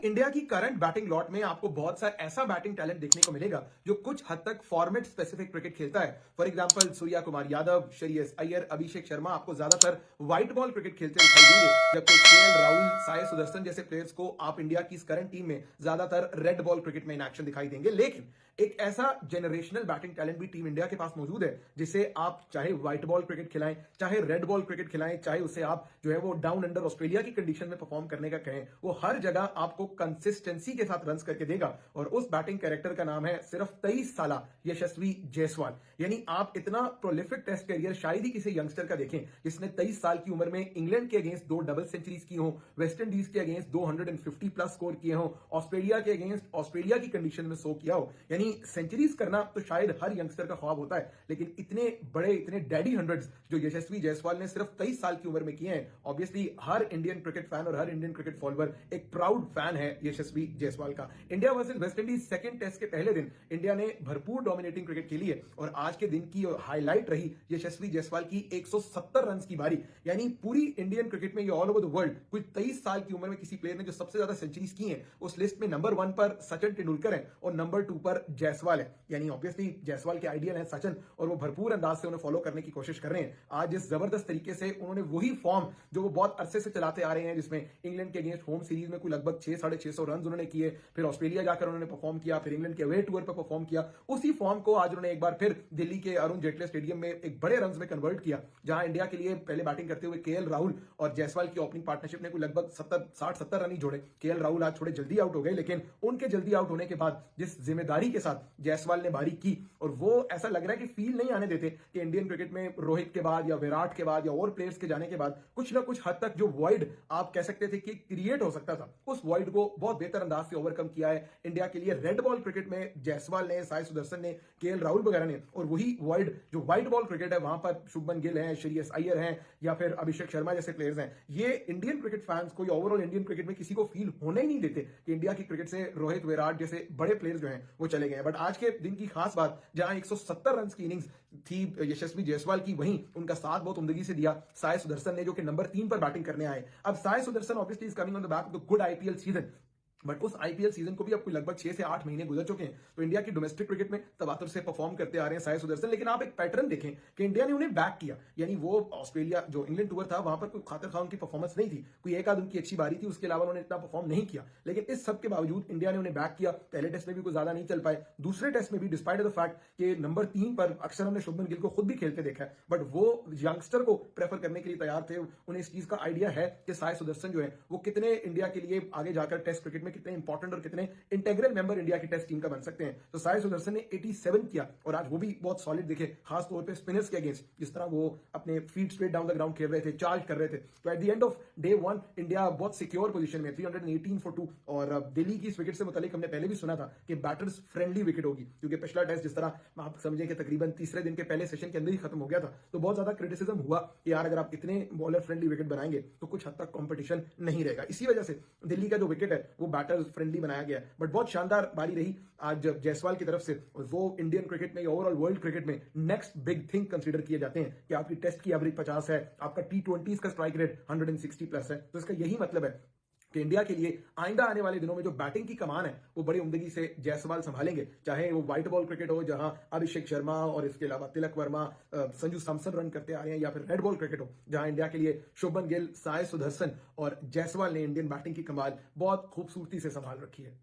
India की current batting lot में आपको बहुत सा ऐसा बैटिंग टैलेंट देखने को मिलेगा जो कुछ हद तक फॉर्मेट स्पेसिफिक क्रिकेट खेलता है। फॉर एग्जांपल सूर्या कुमार यादव, श्रेयस अय्यर, अभिषेक शर्मा आपको ज्यादातर व्हाइट बॉल क्रिकेट खेलते दिखाई देंगे, जबकि केएल राहुल, साई सुदर्शन जैसे प्लेयर्स को आप इंडिया की इस करंट टीम में ज्यादातर रेड बॉल क्रिकेट में इन एक्शन दिखाई देंगे। लेकिन एक ऐसा जेनरेशनल बैटिंग टैलेंट भी टीम इंडिया के पास मौजूद है जिसे आप चाहे व्हाइट बॉल क्रिकेट खिलाएं, चाहे रेड बॉल क्रिकेट खिलाएं, चाहे उसे आप जो है वो डाउन अंडर ऑस्ट्रेलिया की कंडीशन में परफॉर्म करने का कहें, वो हर जगह आपको कंसिस्टेंसी के साथ रन करके देगा। और उस बैटिंग कैरेक्टर का नाम है सिर्फ 23 साल यशस्वी जायसवाल। यानी आप इतना प्रोलिफिक टेस्ट करियर शायद ही किसी यंगस्टर का देखें जिसने 23 साल की उम्र में इंग्लैंड के अगेंस्ट 2 डबल सेंचुरीज की हो, वेस्ट इंडीज के अगेंस्ट 250 प्लस स्कोर किए हो, ऑस्ट्रेलिया के अगेंस्ट ऑस्ट्रेलिया की कंडीशन में 100 किया हो। यानी सेंचुरीज करना तो शायद हर यंगस्टर का ख्वाब होता है, लेकिन इतने बड़े, इतने डैडी हंड्रेड्स जो यशस्वी जायसवाल ने सिर्फ 23 साल की उम्र में किए हैं, ऑब्वियसली हर इंडियन क्रिकेट फैन और हर इंडियन क्रिकेट फॉलोअर एक प्राउड फैन है यशस्वी जायसवाल का। India versus West Indies second test के पहले दिन इंडिया ने भरपूर डोमिनेटिंग क्रिकेट खेली है और आज के दिन की हाईलाइट रही यशस्वी जायसवाल की 170 रन की बारी। यानी पूरी इंडियन क्रिकेट में ये ऑल ओवर द वर्ल्ड कुछ 23 साल की उम्र में किसी प्लेयर ने जो सबसे ज्यादा सेंचुरीज की हैं, उस लिस्ट में नंबर 1 पर सचिन तेंदुलकर है और नंबर 2 पर जायसवाल है। यानी ऑब्वियसली जायसवाल के आइडियल है सचिन और वो भरपूर अंदाज से उन्हें फॉलो करने की कोशिश कर रहे हैं। आज इस जबरदस्त तरीके से उन्होंने वही फॉर्म जो वो बहुत अरसे से चलाते आ रहे हैं, जिसमें इंग्लैंड के अगेंस्ट होम सीरीज में कोई लगभग 600-650 रन उन्होंने किए, फिर ऑस्ट्रेलिया जाकर उन्होंने परफॉर्म किया, फिर इंग्लैंड के अवे टूर पर परफॉर्म किया, उसी फॉर्म को आज उन्होंने एक बार फिर दिल्ली के अरुण जेटली स्टेडियम में एक बड़े रन में कन्वर्ट किया, जहां इंडिया के लिए पहले बैटिंग करते हुए केएल राहुल और जायसवाल की ओपनिंग पार्टनरशिप ने कोई लगभग 60-70 रन ही जोड़े। केएल राहुल आज थोड़े जल्दी आउट हो गए, लेकिन उनके जल्दी आउट होने के बाद जिस जिम्मेदारी के साथ जायसवाल ने बारी की, और वो ऐसा लग रहा है कि फील नहीं आने देते कि इंडियन क्रिकेट में रोहित के बाद या विराट के बाद या और प्लेयर्स के जाने के बाद कुछ ना कुछ हद तक जो वॉइड आप कह सकते थे कि क्रिएट हो सकता था, उस वॉइड को बहुत बेहतर अंदाज से ओवरकम किया है इंडिया के लिए रेड बॉल क्रिकेट में जायसवाल ने, साई सुदर्शन ने, केएल राहुल वगैरह ने। और वही वॉइड जो व्हाइट बॉल क्रिकेट है, वहां पर शुभमन गिल है, श्रेयस अय्यर हैं या फिर अभिषेक शर्मा जैसे प्लेयर्स हैं, ये इंडियन क्रिकेट फैंस को या ओवरऑल इंडियन क्रिकेट में किसी को फील होने ही नहीं देते कि इंडिया की क्रिकेट से रोहित, विराट जैसे बड़े प्लेयर्स जो हैं वो चले गए हैं। बट आज के दिन की खास बात, जहां 170 रन की इनिंग्स थी यशस्वी जायसवाल की, वहीं उनका साथ बहुत उम्दगी से दिया साई सुदर्शन ने, जो कि नंबर 3 पर बैटिंग करने आए। अब Sai Sudarshan obviously is coming on the back of the good IPL season, but उस आईपीएल सीजन को भी अब लगभग 6 से 8 महीने गुजर चुके हैं, तो इंडिया की डोमेस्टिक क्रिकेट में तवातुर से परफॉर्म करते आ रहे हैं साई सुदर्शन। लेकिन आप एक पैटर्न देखें कि इंडिया ने उन्हें बैक किया। यानी वो ऑस्ट्रेलिया जो इंग्लैंड टूर था, वहां पर कोई खातिर खां उनकी परफॉर्मेंस नहीं थी, कोई एक आध उनकी अच्छी बारी थी, उसके अलावा उन्होंने इतना परफॉर्म नहीं किया। लेकिन इस सब के बावजूद इंडिया ने उन्हें बैक किया। पहले टेस्ट में भी कोई ज्यादा नहीं चल पाए, दूसरे टेस्ट में भी डिस्पाइट द फैक्ट कि नंबर 3 पर अक्सर हमने शुभमन गिल को खुद भी खेलते देखा है, बट वो यंगस्टर को प्रेफर करने के लिए तैयार थे। उन्हें इस चीज का आइडिया है कि साई सुदर्शन जो है वो कितने इंडिया के लिए आगे जाकर टेस्ट क्रिकेट में कितने इंपॉर्टेंट और इंटीग्रल मेंबर इंडिया की टेस्ट टीम का बन सकते हैं। तो साई सुदर्शन ने 87 किया और आज वो भी बहुत सॉलिड दिखे, खास तौर पे स्पिनर्स के अगेंस्ट, जिस तरह वो अपने feet straight down the ground खेल रहे थे, चार्ज कर रहे थे। तो at the end of day 1 India बहुत सिक्योर पोजीशन में, 318 फॉर 2। और दिल्ली की इस विकेट से मुतालिक हमने पहले भी सुना था कि बैटर्स फ्रेंडली विकेट होगी, क्योंकि पिछला टेस्ट जिस तरह आप समझें कि तकरीबन तीसरे दिन के पहले सेशन के अंदर ही खत्म हो गया था, तो बहुत ज्यादा क्रिटिसिज्म हुआ कि यार अगर आप इतने बॉलर फ्रेंडली विकेट बनाएंगे तो कुछ हद तक कॉम्पिटिशन नहीं रहेगा। इसी वजह से दिल्ली का जो विकेट है वो बैटर्स फ्रेंडली बनाया गया है। बट बहुत शानदार बारी रही आज जायसवाल की तरफ से, और वो इंडियन क्रिकेट में, ओवरऑल वर्ल्ड क्रिकेट में नेक्स्ट बिग थिंग कंसीडर किए जाते हैं कि आपकी टेस्ट की एवरेज 50 है, आपका T20 का स्ट्राइक रेट 160 प्लस है। तो इसका यही मतलब है कि इंडिया के लिए आइंदा आने वाले दिनों में जो बैटिंग की कमान है वो बड़ी उम्दगी से जायसवाल संभालेंगे, चाहे वो व्हाइट बॉल क्रिकेट हो जहां अभिषेक शर्मा और इसके अलावा तिलक वर्मा, संजू सैमसन रन करते आ रहे हैं, या फिर रेड बॉल क्रिकेट हो जहां इंडिया के लिए शुभमन गिल, साई सुदर्शन और जायसवाल ने इंडियन बैटिंग की कमान बहुत खूबसूरती से संभाल रखी है।